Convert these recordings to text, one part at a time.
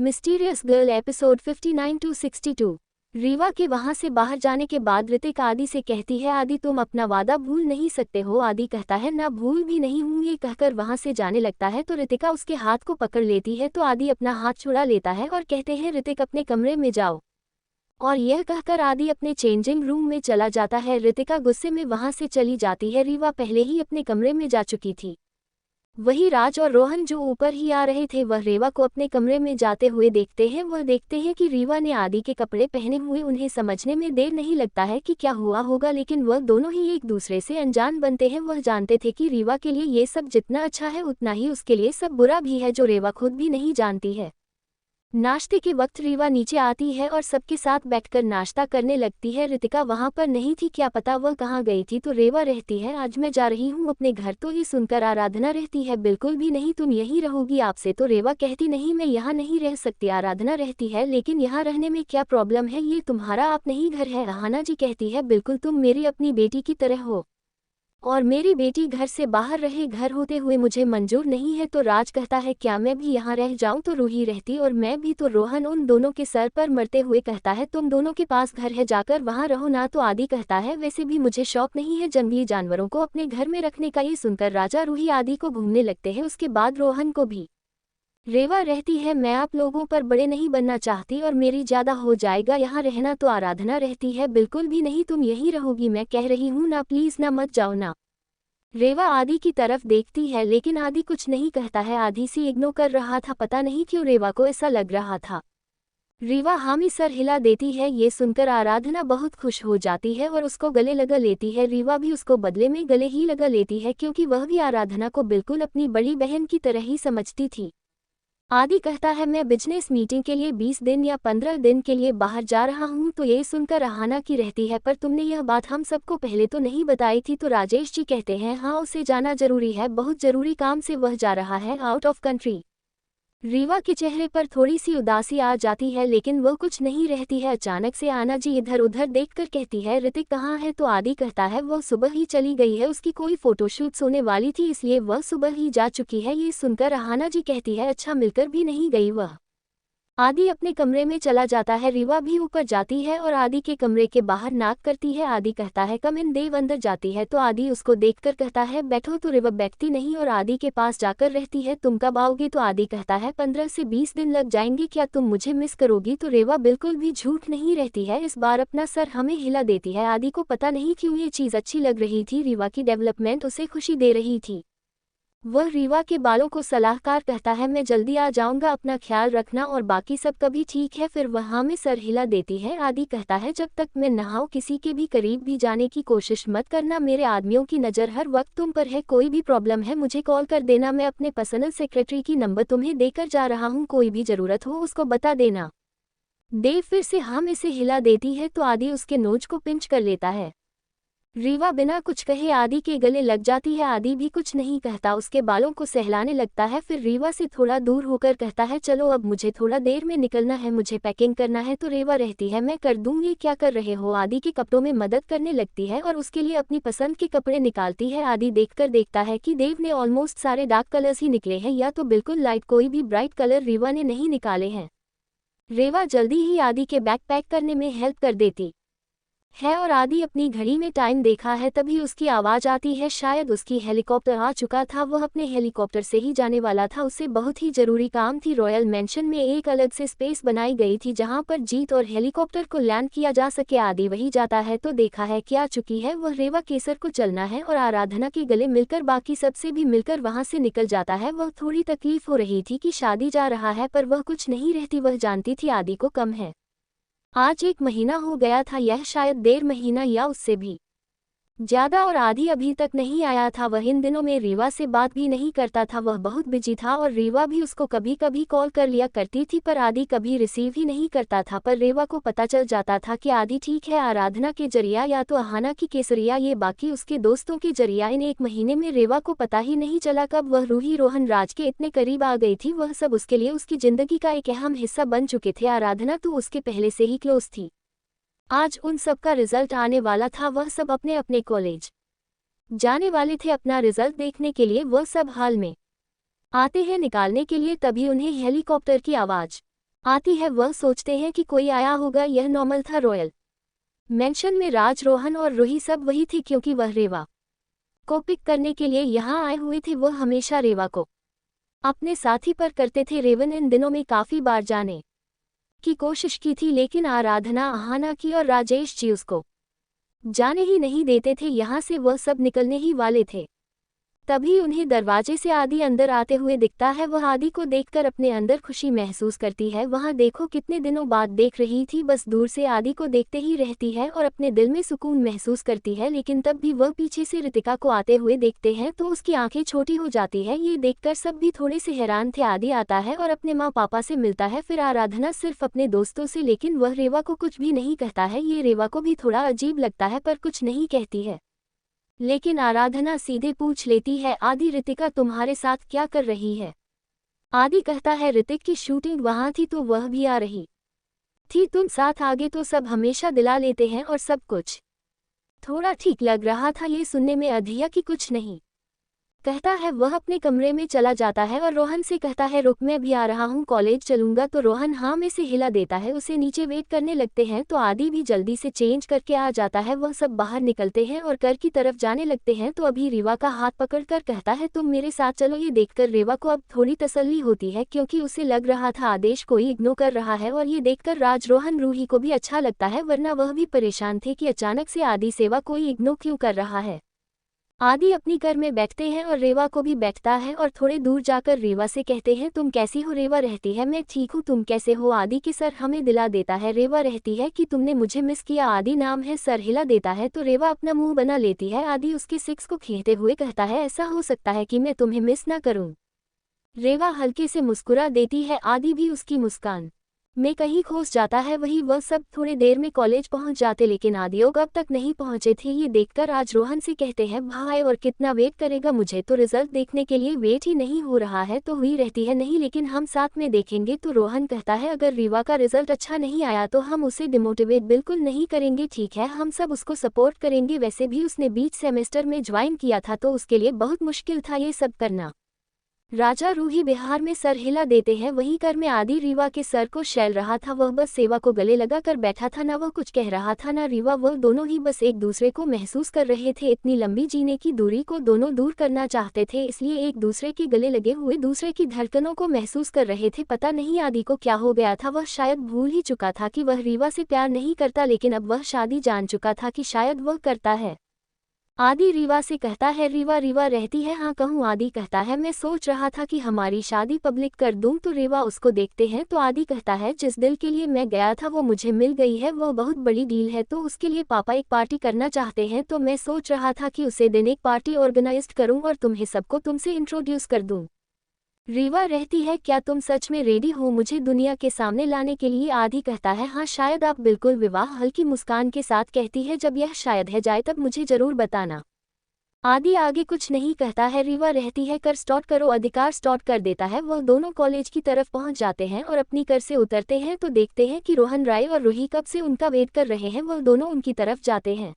Mysterious girl episode 59 to 62। Riva के वहां से बाहर जाने के बाद ऋतिक आदि से कहती है, आदि तुम अपना वादा भूल नहीं सकते हो। आदि कहता है, ना भूल भी नहीं हूँ। ये कहकर वहां से जाने लगता है तो ऋतिका उसके हाथ को पकड़ लेती है तो आदि अपना हाथ छुड़ा लेता है और कहते हैं, ऋतिक अपने कमरे में जाओ। और यह कहकर आदि अपने चेंजिंग रूम में चला जाता है। ऋतिका गुस्से में वहां से चली जाती है। रीवा पहले ही अपने कमरे में जा चुकी थी। वही राज और रोहन जो ऊपर ही आ रहे थे, वह रीवा को अपने कमरे में जाते हुए देखते हैं। वह देखते हैं कि रीवा ने आदि के कपड़े पहने हुए। उन्हें समझने में देर नहीं लगता है कि क्या हुआ होगा, लेकिन वह दोनों ही एक दूसरे से अनजान बनते हैं। वह जानते थे कि रीवा के लिए ये सब जितना अच्छा है उतना ही उसके लिए सब बुरा भी है, जो रीवा खुद भी नहीं जानती है। नाश्ते के वक्त रीवा नीचे आती है और सबके साथ बैठकर नाश्ता करने लगती है। ऋतिका वहां पर नहीं थी, क्या पता वह कहाँ गई थी। तो रीवा रहती है, आज मैं जा रही हूँ अपने घर। तो ये सुनकर आराधना रहती है, बिल्कुल भी नहीं, तुम यहीं रहोगी आपसे। तो रीवा कहती, नहीं मैं यहाँ नहीं रह सकती। आराधना रहती है, लेकिन यहाँ रहने में क्या प्रॉब्लम है, ये तुम्हारा अपना ही घर है। अहाना जी कहती है, बिल्कुल तुम मेरी अपनी बेटी की तरह हो और मेरी बेटी घर से बाहर रहे, घर होते हुए मुझे मंजूर नहीं है। तो राज कहता है, क्या मैं भी यहाँ रह जाऊँ। तो रूही रहती और मैं भी। तो रोहन उन दोनों के सर पर मरते हुए कहता है, तुम दोनों के पास घर है, जाकर वहाँ रहो ना। तो आदि कहता है, वैसे भी मुझे शौक नहीं है जंगली जानवरों को अपने घर में रखने का। ये सुनकर राजा रूही आदि को घूमने लगते हैं, उसके बाद रोहन को भी। रेवा रहती है, मैं आप लोगों पर बड़े नहीं बनना चाहती और मेरी ज्यादा हो जाएगा यहाँ रहना। तो आराधना रहती है, बिल्कुल भी नहीं, तुम यहीं रहोगी, मैं कह रही हूँ ना, प्लीज ना, मत जाओ ना। रेवा आदि की तरफ देखती है, लेकिन आदि कुछ नहीं कहता है। आदि सी इग्नोर कर रहा था, पता नहीं क्यों रेवा को ऐसा लग रहा था। रीवा हामी सर हिला देती है। ये सुनकर आराधना बहुत खुश हो जाती है और उसको गले लगा लेती है। रीवा भी उसको बदले में गले ही लगा लेती है, क्योंकि वह भी आराधना को बिल्कुल अपनी बड़ी बहन की तरह ही समझती थी। आदि कहता है, मैं बिजनेस मीटिंग के लिए 20 दिन या 15 दिन के लिए बाहर जा रहा हूँ। तो ये सुनकर अहाना की रहती है, पर तुमने यह बात हम सबको पहले तो नहीं बताई थी। तो राजेश जी कहते हैं, हाँ उसे जाना जरूरी है, बहुत जरूरी काम से वह जा रहा है आउट ऑफ कंट्री। रीवा के चेहरे पर थोड़ी सी उदासी आ जाती है, लेकिन वह कुछ नहीं रहती है। अचानक से आना जी इधर उधर देखकर कहती है, ऋतिक कहाँ है। तो आदि कहता है, वह सुबह ही चली गई है, उसकी कोई फोटोशूट होने वाली थी, इसलिए वह सुबह ही जा चुकी है। ये सुनकर अहाना जी कहती है, अच्छा मिलकर भी नहीं गई वह। आदि अपने कमरे में चला जाता है। रीवा भी ऊपर जाती है और आदि के कमरे के बाहर नाक करती है। आदि कहता है, कम इन। देव अंदर जाती है तो आदि उसको देखकर कहता है, बैठो। तो रीवा बैठती नहीं और आदि के पास जाकर रहती है, तुम कब आओगे। तो आदि कहता है, 15 से 20 दिन लग जाएंगे, क्या तुम मुझे मिस करोगी। तो रीवा बिल्कुल भी झूठ नहीं रहती है, इस बार अपना सर हमें हिला देती है। आदि को पता नहीं क्यों ये चीज अच्छी लग रही थी, रीवा की डेवलपमेंट उसे खुशी दे रही थी। वह रीवा के बालों को सलाहकार कहता है, मैं जल्दी आ जाऊंगा, अपना ख्याल रखना और बाकी सब कभी ठीक है। फिर वह हाँ में सर हिला देती है। आदि कहता है, जब तक मैं नहाऊं किसी के भी करीब भी जाने की कोशिश मत करना, मेरे आदमियों की नज़र हर वक्त तुम पर है, कोई भी प्रॉब्लम है मुझे कॉल कर देना, मैं अपने पर्सनल सेक्रेटरी की नंबर तुम्हें देकर जा रहा हूँ, कोई भी ज़रूरत हो उसको बता देना। देव फिर से हाँ में से हिला देती है तो आदि उसके नोज को पिंच कर लेता है। रीवा बिना कुछ कहे आदि के गले लग जाती है। आदि भी कुछ नहीं कहता, उसके बालों को सहलाने लगता है। फिर रीवा से थोड़ा दूर होकर कहता है, चलो अब मुझे थोड़ा देर में निकलना है, मुझे पैकिंग करना है। तो रीवा रहती है, मैं कर दूँ, ये क्या कर रहे हो। आदि के कपड़ों में मदद करने लगती है और उसके लिए अपनी पसंद के कपड़े निकालती है। आदि देखकर देखता है कि देव ने ऑलमोस्ट सारे डार्क कलर्स ही निकले हैं, या तो बिल्कुल लाइट, कोई भी ब्राइट कलर रीवा ने नहीं निकाले हैं। रीवा जल्दी ही आदि के बैग पैक करने में हेल्प कर देती है और आदि अपनी घड़ी में टाइम देखा है, तभी उसकी आवाज़ आती है, शायद उसकी हेलीकॉप्टर आ चुका था। वह अपने हेलीकॉप्टर से ही जाने वाला था, उसे बहुत ही ज़रूरी काम थी। रॉयल मेंशन में एक अलग से स्पेस बनाई गई थी जहां पर जीत और हेलीकॉप्टर को लैंड किया जा सके। आदि वही जाता है तो देखा है क्या चुकी है वह। रेवा केसर को चलना है और आराधना के गले मिलकर बाकी सबसे भी मिलकर वहां से निकल जाता है। वह थोड़ी तकलीफ हो रही थी कि शादी जा रहा है, पर वह कुछ नहीं रहती, वह जानती थी आदि को कम है। आज 1 महीना हो गया था, यह शायद 1.5 महीना या उससे भी ज्यादा, और आदि अभी तक नहीं आया था। वह इन दिनों में रीवा से बात भी नहीं करता था, वह बहुत बिजी था और रीवा भी उसको कभी कभी कॉल कर लिया करती थी, पर आदि कभी रिसीव ही नहीं करता था। पर रीवा को पता चल जाता था कि आदि ठीक है, आराधना के जरिया या तो अहाना की केसरिया, ये बाकी उसके दोस्तों के जरिया। इन 1 महीने में रीवा को पता ही नहीं चला कब वह रूही रोहन राज के इतने करीब आ गई थी। वह सब उसके लिए उसकी जिंदगी का एक अहम हिस्सा बन चुके थे। आराधना तो उसके पहले से ही क्लोज थी। आज उन सब का रिजल्ट आने वाला था, वह सब अपने अपने कॉलेज जाने वाले थे अपना रिजल्ट देखने के लिए। वह सब हाल में आते हैं निकालने के लिए, तभी उन्हें हेलीकॉप्टर की आवाज़ आती है वह सोचते हैं कि कोई आया होगा, यह नॉर्मल था। रॉयल मेंशन में राज, रोहन और रूही सब वही थी क्योंकि वह रेवा को पिक करने के लिए यहाँ आए हुए थे। वह हमेशा रेवा को अपने साथी पर करते थे। रेवन इन दिनों में काफ़ी बार जाने की कोशिश की थी लेकिन आराधना, आहाना की और राजेश जी उसको जाने ही नहीं देते थे। यहाँ से वह सब निकलने ही वाले थे, तभी उन्हें दरवाजे से आदि अंदर आते हुए दिखता है। वह आदि को देखकर अपने अंदर खुशी महसूस करती है। वहाँ देखो कितने दिनों बाद देख रही थी, बस दूर से आदि को देखते ही रहती है और अपने दिल में सुकून महसूस करती है। लेकिन तब भी वह पीछे से रितिका को आते हुए देखते हैं तो उसकी आंखें छोटी हो जाती है। ये देखकर सब भी थोड़े से हैरान थे। आदि आता है और अपने माँ पापा से मिलता है, फिर आराधना सिर्फ अपने दोस्तों से, लेकिन वह रेवा को कुछ भी नहीं कहता है। ये रेवा को भी थोड़ा अजीब लगता है पर कुछ नहीं कहती है। लेकिन आराधना सीधे पूछ लेती है, आदि रितिका तुम्हारे साथ क्या कर रही है? आदि कहता है, ऋतिक की शूटिंग वहाँ थी तो वह भी आ रही थी, तुम साथ आगे तो सब हमेशा दिला लेते हैं और सब कुछ थोड़ा ठीक लग रहा था। ये सुनने में अधिया की कुछ नहीं कहता है। वह अपने कमरे में चला जाता है और रोहन से कहता है, रुक मैं भी आ रहा हूँ, कॉलेज चलूंगा। तो रोहन हाँ में से हिला देता है। उसे नीचे वेट करने लगते हैं तो आदि भी जल्दी से चेंज करके आ जाता है। वह सब बाहर निकलते हैं और घर की तरफ जाने लगते हैं तो अभी रीवा का हाथ पकड़कर कहता है, तुम मेरे साथ चलो। ये देखकर रेवा को अब थोड़ी तसल्ली होती है क्योंकि उसे लग रहा था आदेश कोई इग्नोर कर रहा है, और ये देखकर राज, रोहन, रूही को भी अच्छा लगता है, वरना वह भी परेशान थे कि अचानक से आदि सेवा कोई इग्नोर क्यों कर रहा है। आदि अपनी कार में बैठते हैं और रेवा को भी बैठता है और थोड़े दूर जाकर रेवा से कहते हैं, तुम कैसी हो? रेवा रहती है, मैं ठीक हूँ, तुम कैसे हो? आदि की सर हमें दिला देता है। रेवा रहती है कि तुमने मुझे मिस किया? आदि नाम है, सर हिला देता है तो रेवा अपना मुंह बना लेती है। आदि उसके सिक्स को खींचते हुए कहता है, ऐसा हो सकता है कि मैं तुम्हें मिस ना करूँ? रेवा हल्के से मुस्कुरा देती है। आदि भी उसकी मुस्कान में कहीं खोस जाता है। वही वह सब थोड़ी देर में कॉलेज पहुंच जाते, लेकिन आदियोग अब तक नहीं पहुंचे थे। ये देखकर आज रोहन से कहते हैं, भाई और कितना वेट करेगा? मुझे तो रिजल्ट देखने के लिए वेट ही नहीं हो रहा है। तो हुई रहती है, नहीं लेकिन हम साथ में देखेंगे। तो रोहन कहता है, अगर रीवा का रिजल्ट अच्छा नहीं आया तो हम उसे डिमोटिवेट बिल्कुल नहीं करेंगे, ठीक है, हम सब उसको सपोर्ट करेंगे। वैसे भी उसने बीच सेमेस्टर में ज्वाइन किया था तो उसके लिए बहुत मुश्किल था ये सब करना। राजा, रूही बिहार में सर हिला देते हैं। वहीं कर में आदि रीवा के सर को शैल रहा था। वह बस सेवा को गले लगा कर बैठा था, ना वह कुछ कह रहा था ना रीवा। वह दोनों ही बस एक दूसरे को महसूस कर रहे थे। इतनी लंबी जीने की दूरी को दोनों दूर करना चाहते थे, इसलिए एक दूसरे के गले लगे हुए दूसरे की धड़कनों को महसूस कर रहे थे। पता नहीं आदि को क्या हो गया था, वह शायद भूल ही चुका था कि वह रीवा से प्यार नहीं करता, लेकिन अब वह शादी जान चुका था कि शायद वह करता है। आदि रीवा से कहता है, रीवा रीवा रहती है? हाँ कहूँ? आदि कहता है, मैं सोच रहा था कि हमारी शादी पब्लिक कर दूं। तो रीवा उसको देखते हैं तो आदि कहता है, जिस दिल के लिए मैं गया था वो मुझे मिल गई है, वो बहुत बड़ी डील है, तो उसके लिए पापा एक पार्टी करना चाहते हैं। तो मैं सोच रहा था कि उसे दिन एक पार्टी ऑर्गेनाइज करूं और तुम्हें सबको तुमसे इंट्रोड्यूस कर दूं। रीवा रहती है, क्या तुम सच में रेडी हो मुझे दुनिया के सामने लाने के लिए? आदि कहता है, हाँ शायद आप बिल्कुल। विवाह हल्की मुस्कान के साथ कहती है, जब यह शायद है जाए तब मुझे जरूर बताना। आदि आगे कुछ नहीं कहता है। रीवा रहती है, कर स्टार्ट करो। अधिकार स्टार्ट कर देता है। वह दोनों कॉलेज की तरफ पहुंच जाते हैं और अपनी कार से उतरते हैं तो देखते हैं कि रोहन, राय और रूही कब से उनका वेट कर रहे हैं। वह दोनों उनकी तरफ जाते हैं।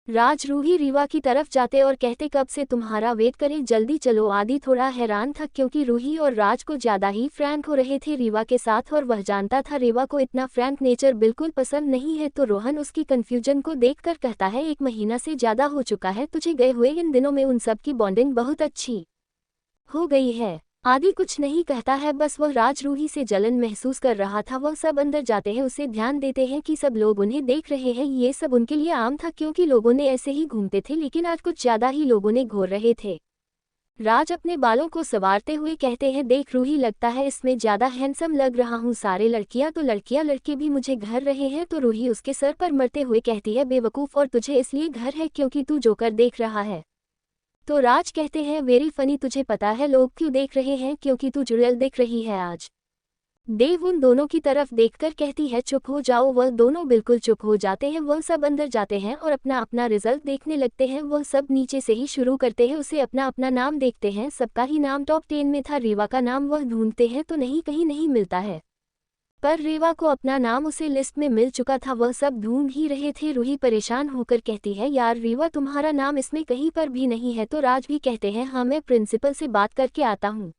राज, रूही रीवा की तरफ जाते और कहते, कब से तुम्हारा वेट करें, जल्दी चलो। आदि थोड़ा हैरान था क्योंकि रूही और राज को ज्यादा ही फ्रैंक हो रहे थे रीवा के साथ, और वह जानता था रीवा को इतना फ्रैंक नेचर बिल्कुल पसंद नहीं है। तो रोहन उसकी कन्फ्यूजन को देखकर कहता है, 1 महीना से ज्यादा हो चुका है तुझे गए हुए, इन दिनों में उन सब की बॉन्डिंग बहुत अच्छी हो गई है। आदि कुछ नहीं कहता है, बस वह राज, रूही से जलन महसूस कर रहा था। वह सब अंदर जाते हैं, उसे ध्यान देते हैं कि सब लोग उन्हें देख रहे हैं। ये सब उनके लिए आम था क्योंकि लोगों ने ऐसे ही घूमते थे, लेकिन आज कुछ ज्यादा ही लोगों ने घूर रहे थे। राज अपने बालों को संवारते हुए कहते हैं, देख रूही, लगता है इसमें ज्यादा हैंडसम लग रहा हूँ। सारे लड़कियां तो लड़कियां, लड़के भी मुझे घर रहे हैं। तो रूही उसके सर पर मरते हुए कहती है, बेवकूफ, और तुझे इसलिए घर है क्योंकि तू जोकर देख रहा है। तो राज कहते हैं, वेरी फनी, तुझे पता है लोग क्यों देख रहे हैं? क्योंकि तू जुड़ेल दिख रही है आज। देव उन दोनों की तरफ देखकर कहती है, चुप हो जाओ। वह दोनों बिल्कुल चुप हो जाते हैं। वह सब अंदर जाते हैं और अपना अपना रिजल्ट देखने लगते हैं। वह सब नीचे से ही शुरू करते हैं, उसे अपना अपना नाम देखते हैं। सबका ही नाम टॉप 10 में था। रीवा का नाम वह ढूंढते हैं तो नहीं, कहीं नहीं मिलता है, पर रीवा को अपना नाम उसे लिस्ट में मिल चुका था। वह सब ढूंढ ही रहे थे। रूही परेशान होकर कहती है, यार रीवा, तुम्हारा नाम इसमें कहीं पर भी नहीं है। तो राज भी कहते हैं, हाँ मैं प्रिंसिपल से बात करके आता हूँ।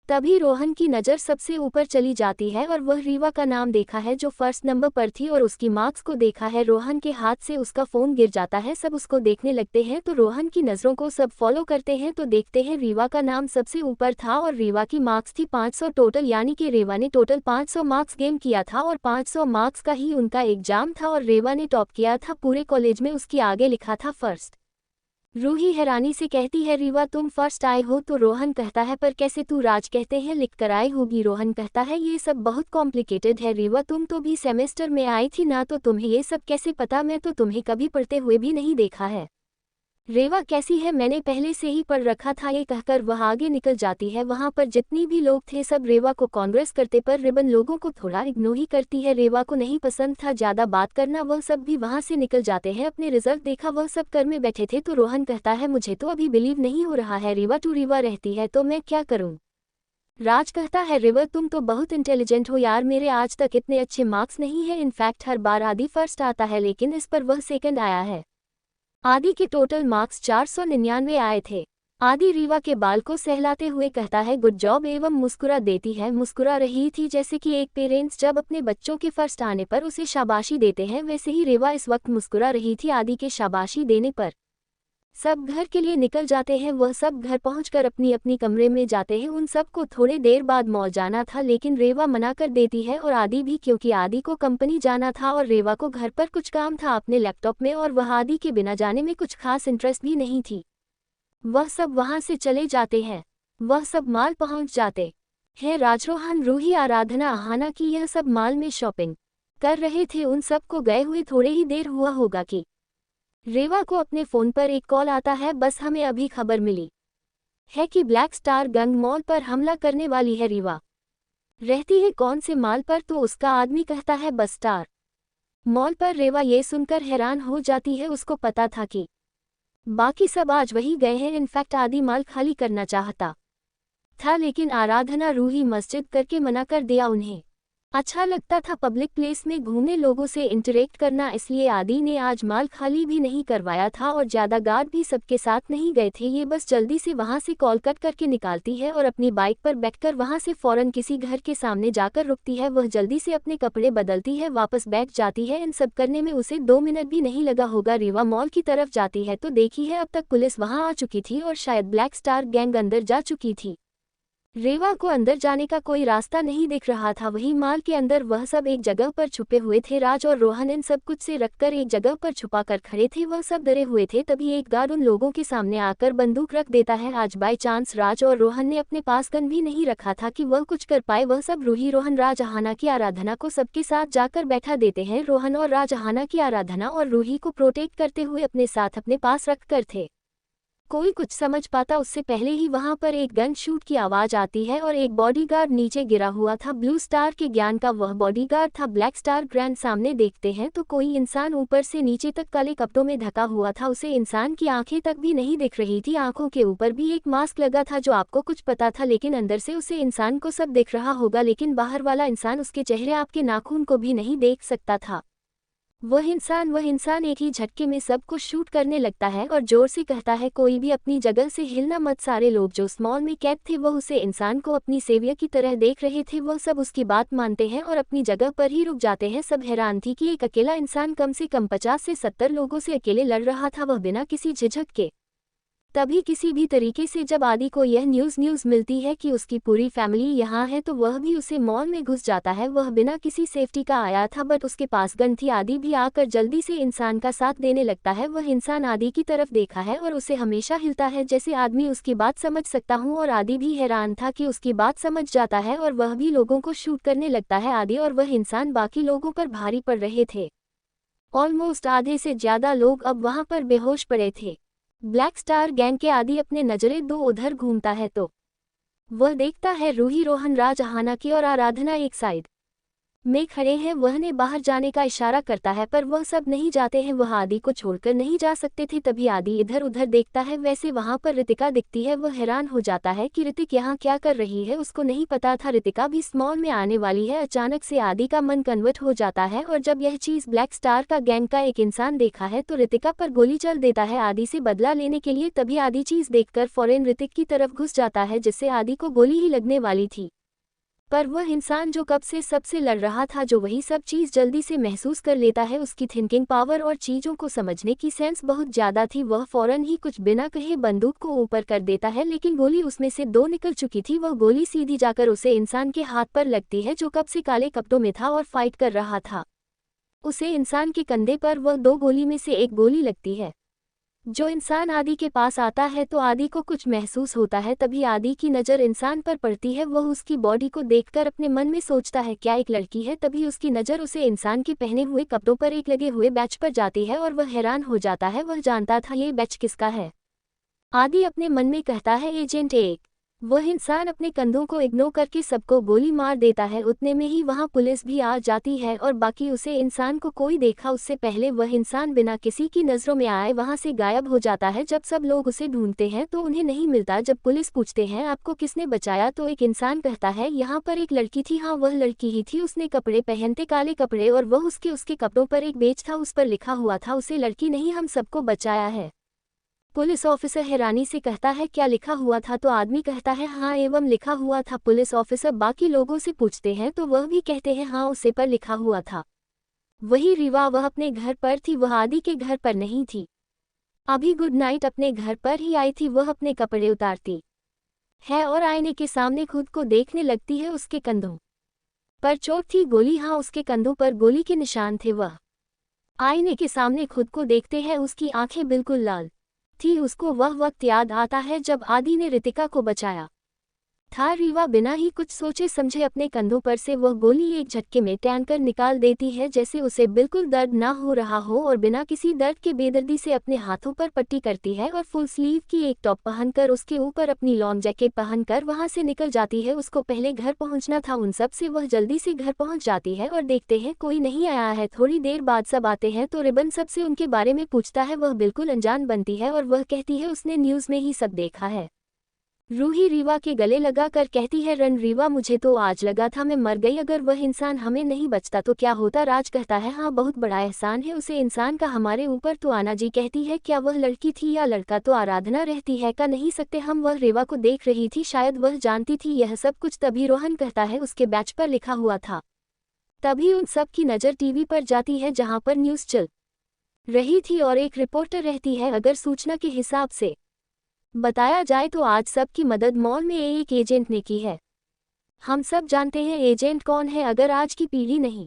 तभी रोहन की नज़र सबसे ऊपर चली जाती है और वह रीवा का नाम देखा है जो फर्स्ट नंबर पर थी और उसकी मार्क्स को देखा है। रोहन के हाथ से उसका फ़ोन गिर जाता है। सब उसको देखने लगते हैं तो रोहन की नज़रों को सब फॉलो करते हैं तो देखते हैं रीवा का नाम सबसे ऊपर था और रीवा की मार्क्स थी 500 टोटल, यानी कि रीवा ने टोटल 500 मार्क्स गेन किया था और 500 मार्क्स का ही उनका एग्जाम था और रीवा ने टॉप किया था पूरे कॉलेज में। उसके आगे लिखा था फर्स्ट। रूही हैरानी से कहती है रीवा तुम फर्स्ट आए हो? तो रोहन कहता है पर कैसे? तू राज कहते हैं लिख कर आई होगी। रोहन कहता है ये सब बहुत कॉम्प्लिकेटेड है रीवा, तुम तो भी सेमेस्टर में आई थी ना, तो तुम्हें ये सब कैसे पता? मैं तो तुम्हें कभी पढ़ते हुए भी नहीं देखा है। रेवा कैसी है? मैंने पहले से ही पढ़ रखा था। ये कहकर वह आगे निकल जाती है। वहां पर जितनी भी लोग थे सब रेवा को कांग्रेस करते पर रिबन लोगों को थोड़ा इग्नोर ही करती है। रेवा को नहीं पसंद था ज्यादा बात करना। वह सब भी वहां से निकल जाते हैं। अपने रिजल्ट देखा, वह सब कर में बैठे थे तो रोहन कहता है मुझे तो अभी बिलीव नहीं हो रहा है रेवा टू रीवा रहती है तो मैं क्या करूं? राज कहता है रिवर तुम तो बहुत इंटेलिजेंट हो यार, मेरे आज तक इतने अच्छे मार्क्स नहीं है। इनफैक्ट हर बार आदि फर्स्ट आता है लेकिन इस पर वह सेकंड आया है। आदि के टोटल मार्क्स 499 आए थे। आदि रीवा के बाल को सहलाते हुए कहता है गुड जॉब एवं मुस्कुरा देती है। मुस्कुरा रही थी जैसे कि एक पेरेंट्स जब अपने बच्चों के फर्स्ट आने पर उसे शाबाशी देते हैं, वैसे ही रेवा इस वक्त मुस्कुरा रही थी आदि के शाबाशी देने पर। सब घर के लिए निकल जाते हैं। वह सब घर पहुंचकर अपनी अपनी कमरे में जाते हैं। उन सबको थोड़े देर बाद मॉल जाना था लेकिन रेवा मना कर देती है और आदि भी, क्योंकि आदि को कंपनी जाना था और रेवा को घर पर कुछ काम था अपने लैपटॉप में और वह आदि के बिना जाने में कुछ खास इंटरेस्ट भी नहीं थी। वह सब वहां से चले जाते हैं। वह सब मॉल पहुंच जाते हैं। राजरोहन, रूही, आराधना, आहाना की यह सब मॉल में शॉपिंग कर रहे थे। उन सबको गए हुए थोड़े ही देर हुआ होगा कि रेवा को अपने फ़ोन पर एक कॉल आता है। बस हमें अभी खबर मिली है कि ब्लैक स्टार गैंग मॉल पर हमला करने वाली है। रेवा रहती है कौन से मॉल पर? तो उसका आदमी कहता है बस स्टार मॉल पर। रेवा ये सुनकर हैरान हो जाती है। उसको पता था कि बाकी सब आज वही गए हैं। इनफैक्ट आदि मॉल खाली करना चाहता था लेकिन आराधना, रूही मस्जिद करके मना कर दिया उन्हें। अच्छा लगता था पब्लिक प्लेस में घूमने, लोगों से इंटरेक्ट करना, इसलिए आदि ने आज मॉल खाली भी नहीं करवाया था और ज़्यादा गार्ड भी सबके साथ नहीं गए थे। ये बस जल्दी से वहां से कॉल कट करके निकालती है और अपनी बाइक पर बैठकर वहां से फौरन किसी घर के सामने जाकर रुकती है। वह जल्दी से अपने कपड़े बदलती है, वापस बैठ जाती है। इन सब करने में उसे 2 मिनट भी नहीं लगा होगा। रेवा मॉल की तरफ जाती है तो देखी है अब तक पुलिस वहां आ चुकी थी और शायद ब्लैक स्टार गैंग अंदर जा चुकी थी। रेवा को अंदर जाने का कोई रास्ता नहीं दिख रहा था। वही मॉल के अंदर वह सब एक जगह पर छुपे हुए थे। राज और रोहन इन सब कुछ से रखकर एक जगह पर छुपा कर खड़े थे। वह सब डरे हुए थे। तभी एक गार्ड उन लोगों के सामने आकर बंदूक रख देता है। आज बाय चांस राज और रोहन ने अपने पास गन भी नहीं रखा था कि वह कुछ कर पाए। वह सब रूही, रोहन, राज, आहाना की, आराधना को सबके साथ जाकर बैठा देते हैं। रोहन और राज आहाना की, आराधना और रूही को प्रोटेक्ट करते हुए अपने साथ अपने पास रख कर थे। कोई कुछ समझ पाता उससे पहले ही वहां पर एक गन शूट की आवाज आती है और एक बॉडीगार्ड नीचे गिरा हुआ था। ब्लू स्टार के ज्ञान का वह बॉडीगार्ड था। ब्लैक स्टार ग्रैंड सामने देखते हैं तो कोई इंसान ऊपर से नीचे तक काले कपड़ों में ढका हुआ था। उसे इंसान की आंखें तक भी नहीं दिख रही थी। आंखों के ऊपर भी एक मास्क लगा था जो आपको कुछ पता था लेकिन अंदर से उसे इंसान को सब दिख रहा होगा लेकिन बाहर वाला इंसान उसके चेहरे, आपके नाखून को भी नहीं देख सकता था। वह इंसान एक ही झटके में सबको शूट करने लगता है और जोर से कहता है कोई भी अपनी जगह से हिलना मत। सारे लोग जो उस मॉल में कैद थे वह उसे इंसान को अपनी सेवियर की तरह देख रहे थे। वह सब उसकी बात मानते हैं और अपनी जगह पर ही रुक जाते हैं। सब हैरान थी कि एक अकेला इंसान कम से कम 50 से 70 लोगों से अकेले लड़ रहा था, वह बिना किसी झिझक के। तभी किसी भी तरीके से जब आदि को यह न्यूज़ मिलती है कि उसकी पूरी फैमिली यहाँ है तो वह भी उसे मॉल में घुस जाता है। वह बिना किसी सेफ्टी का आया था बट उसके पास गन थी। आदि भी आकर जल्दी से इंसान का साथ देने लगता है। वह इंसान आदि की तरफ देखा है और उसे हमेशा हिलता है जैसे आदमी उसकी बात समझ सकता हूँ और आदि भी हैरान था कि उसकी बात समझ जाता है और वह भी लोगों को शूट करने लगता है। आदि और वह इंसान बाकी लोगों पर भारी पड़ रहे थे। ऑलमोस्ट आधे से ज्यादा लोग अब वहां पर बेहोश पड़े थे। ब्लैक स्टार गैंग के आदि अपने नजरें दो उधर घूमता है तो वह देखता है रूही, रोहन, राज, आहाना की और आराधना एक साइड में खड़े हैं। वह ने बाहर जाने का इशारा करता है पर वह सब नहीं जाते हैं। वह आदि को छोड़कर नहीं जा सकते थे। तभी आदि इधर उधर देखता है। वैसे वहां पर ऋतिका दिखती है। वह हैरान हो जाता है कि ऋतिक यहाँ क्या कर रही है। उसको नहीं पता था ऋतिका भी इस मॉल में आने वाली है। अचानक से आदि का मन कन्वर्ट हो जाता है और जब यह चीज ब्लैक स्टार का गैंग का एक इंसान देखा है तो ऋतिका पर गोली चल देता है आदि से बदला लेने के लिए। तभी आदि चीज देखकर फौरन ऋतिक की तरफ घुस जाता है जिससे आदि को गोली ही लगने वाली थी। पर वह इंसान जो कब से सबसे लड़ रहा था, जो वही सब चीज़ जल्दी से महसूस कर लेता है। उसकी थिंकिंग पावर और चीज़ों को समझने की सेंस बहुत ज़्यादा थी। वह फौरन ही कुछ बिना कहे बंदूक को ऊपर कर देता है लेकिन गोली उसमें से 2 निकल चुकी थी। वह गोली सीधी जाकर उसे इंसान के हाथ पर लगती है जो कब से काले कपड़ों में था और फाइट कर रहा था। उसे इंसान के कंधे पर वह 2 गोली में से एक गोली लगती है। जो इंसान आदि के पास आता है तो आदि को कुछ महसूस होता है। तभी आदि की नज़र इंसान पर पड़ती है। वह उसकी बॉडी को देखकर अपने मन में सोचता है क्या एक लड़की है। तभी उसकी नज़र उसे इंसान के पहने हुए कपड़ों पर एक लगे हुए बैच पर जाती है और वह हैरान हो जाता है। वह जानता था ये बैच किसका है। आदि अपने मन में कहता है एजेंट 1। वह इंसान अपने कंधों को इग्नोर करके सबको गोली मार देता है। उतने में ही वहां पुलिस भी आ जाती है और बाकी उसे इंसान को कोई देखा उससे पहले वह इंसान बिना किसी की नज़रों में आए वहां से गायब हो जाता है। जब सब लोग उसे ढूंढते हैं तो उन्हें नहीं मिलता। जब पुलिस पूछते हैं आपको किसने बचाया तो एक इंसान कहता है यहाँ पर एक लड़की थी। हाँ वह लड़की ही थी। उसने कपड़े पहनते काले कपड़े और वह उसके कपड़ों पर एक बेच था। उस पर लिखा हुआ था उसे लड़की नहीं हम सबको बचाया है। पुलिस ऑफिसर हैरानी से कहता है क्या लिखा हुआ था तो आदमी कहता है हाँ एवं लिखा हुआ था। पुलिस ऑफिसर बाकी लोगों से पूछते हैं तो वह भी कहते हैं हाँ उसे पर लिखा हुआ था। वही रीवा वह अपने घर पर थी। वह आदि के घर पर नहीं थी। अभी गुड नाइट अपने घर पर ही आई थी। वह अपने कपड़े उतारती है और आईने के सामने खुद को देखने लगती है। उसके कंधों पर चोट थी गोली। हाँ उसके कंधों पर गोली के निशान थे। वह आईने के सामने खुद को देखते हैं। उसकी आंखें बिल्कुल लाल थी। उसको वह वक्त याद आता है जब आदि ने ऋतिका को बचाया था। रीवा बिना ही कुछ सोचे समझे अपने कंधों पर से वह गोली एक झटके में टांग कर निकाल देती है जैसे उसे बिल्कुल दर्द ना हो रहा हो और बिना किसी दर्द के बेदर्दी से अपने हाथों पर पट्टी करती है और फुल स्लीव की एक टॉप पहनकर उसके ऊपर अपनी लॉन्ग जैकेट पहनकर वहां से निकल जाती है। उसको पहले घर पहुंचना था। उन सब से वह जल्दी से घर पहुंच जाती है और देखते हैं कोई नहीं आया है। थोड़ी देर बाद सब आते हैं तो रिबन सबसे उनके बारे में पूछता है। वह बिल्कुल अनजान बनती है और वह कहती है उसने न्यूज़ में ही सब देखा है। रूही रीवा के गले लगा कर कहती है रन रीवा मुझे तो आज लगा था मैं मर गई। अगर वह इंसान हमें नहीं बचता तो क्या होता। राज कहता है हाँ बहुत बड़ा एहसान है उसे इंसान का हमारे ऊपर। तो आना जी कहती है क्या वह लड़की थी या लड़का तो आराधना रहती है का नहीं सकते हम। वह रेवा को देख रही थी शायद वह जानती थी यह सब कुछ। तभी रोहन कहता है उसके बैच पर लिखा हुआ था। तभी उन सब की नज़र टीवी पर जाती है जहाँ पर न्यूज़ चल रही थी और एक रिपोर्टर रहती है। अगर सूचना के हिसाब से बताया जाए तो आज सब की मदद मॉल में एक एजेंट ने की है। हम सब जानते हैं एजेंट कौन है। अगर आज की पीढ़ी नहीं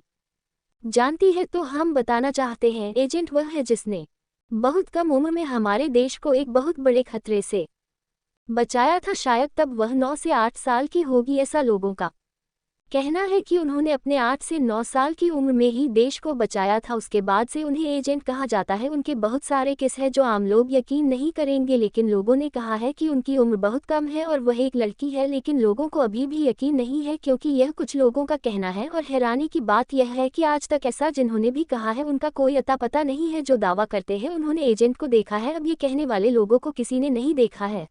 जानती है तो हम बताना चाहते हैं एजेंट वह है जिसने बहुत कम उम्र में हमारे देश को एक बहुत बड़े खतरे से बचाया था। शायद तब वह 9 से 8 साल की होगी। ऐसा लोगों का कहना है कि उन्होंने अपने 8 से 9 साल की उम्र में ही देश को बचाया था। उसके बाद से उन्हें एजेंट कहा जाता है। उनके बहुत सारे केस हैं जो आम लोग यकीन नहीं करेंगे लेकिन लोगों ने कहा है कि उनकी उम्र बहुत कम है और वह एक लड़की है। लेकिन लोगों को अभी भी यकीन नहीं है क्योंकि यह कुछ लोगों का कहना है। और हैरानी की बात यह है कि आज तक ऐसा जिन्होंने भी कहा है उनका कोई अता पता नहीं है जो दावा करते हैं उन्होंने एजेंट को देखा है। अब ये कहने वाले लोगों को किसी ने नहीं देखा है।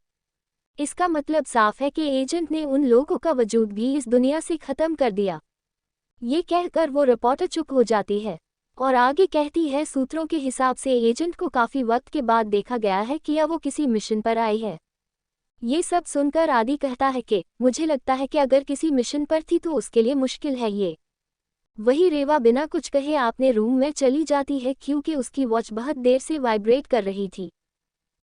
इसका मतलब साफ है कि एजेंट ने उन लोगों का वजूद भी इस दुनिया से खत्म कर दिया। ये कहकर वो रिपोर्टर चुप हो जाती है और आगे कहती है सूत्रों के हिसाब से एजेंट को काफी वक्त के बाद देखा गया है कि वो किसी मिशन पर आई है। ये सब सुनकर आदि कहता है कि मुझे लगता है कि अगर किसी मिशन पर थी तो उसके लिए मुश्किल है ये। वही रेवा बिना कुछ कहे अपने रूम में चली जाती है क्योंकि उसकी वॉच बहुत देर से वाइब्रेट कर रही थी।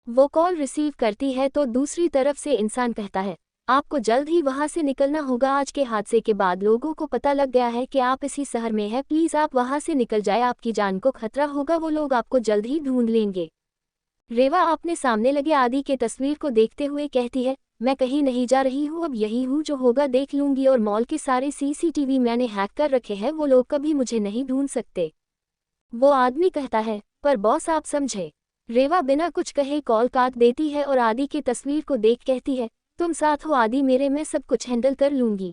वो कॉल रिसीव करती है तो दूसरी तरफ से इंसान कहता है आपको जल्द ही वहां से निकलना होगा। आज के हादसे के बाद लोगों को पता लग गया है कि आप इसी शहर में हैं। प्लीज आप वहां से निकल जाए आपकी जान को खतरा होगा। वो लोग आपको जल्द ही ढूंढ लेंगे। रेवा अपने सामने लगे आदि के तस्वीर को देखते हुए कहती है मैं कहीं नहीं जा रही हूँ। अब यही हूँ जो होगा देख लूंगी और मॉल के सारे सीसीटीवी मैंने हैक कर रखे हैं। वो लोग कभी मुझे नहीं ढूंढ सकते। वो आदमी कहता है पर बॉस आप समझे। रेवा बिना कुछ कहे कॉल काट देती है और आदि की तस्वीर को देख कहती है तुम साथ हो आदि मेरे मैं सब कुछ हैंडल कर लूंगी।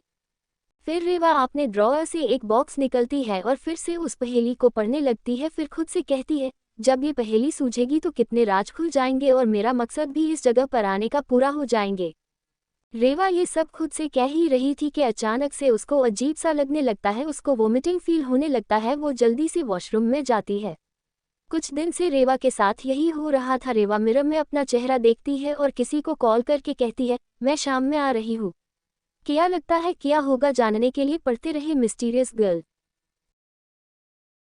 फिर रेवा अपने ड्रॉअर से एक बॉक्स निकलती है और फिर से उस पहेली को पढ़ने लगती है। फिर खुद से कहती है, जब ये पहेली सूझेगी तो कितने राज खुल जाएंगे और मेरा मकसद भी इस जगह पर आने का पूरा हो जाएंगे। रेवा ये सब खुद से कह ही रही थी कि अचानक से उसको अजीब सा लगने लगता है, उसको वोमिटिंग फील होने लगता है। वो जल्दी से वॉशरूम में जाती है। कुछ दिन से रेवा के साथ यही हो रहा था। रेवा मिरर में अपना चेहरा देखती है और किसी को कॉल करके कहती है, मैं शाम में आ रही हूँ। क्या लगता है क्या होगा जानने के लिए पढ़ते रहे मिस्टीरियस गर्ल।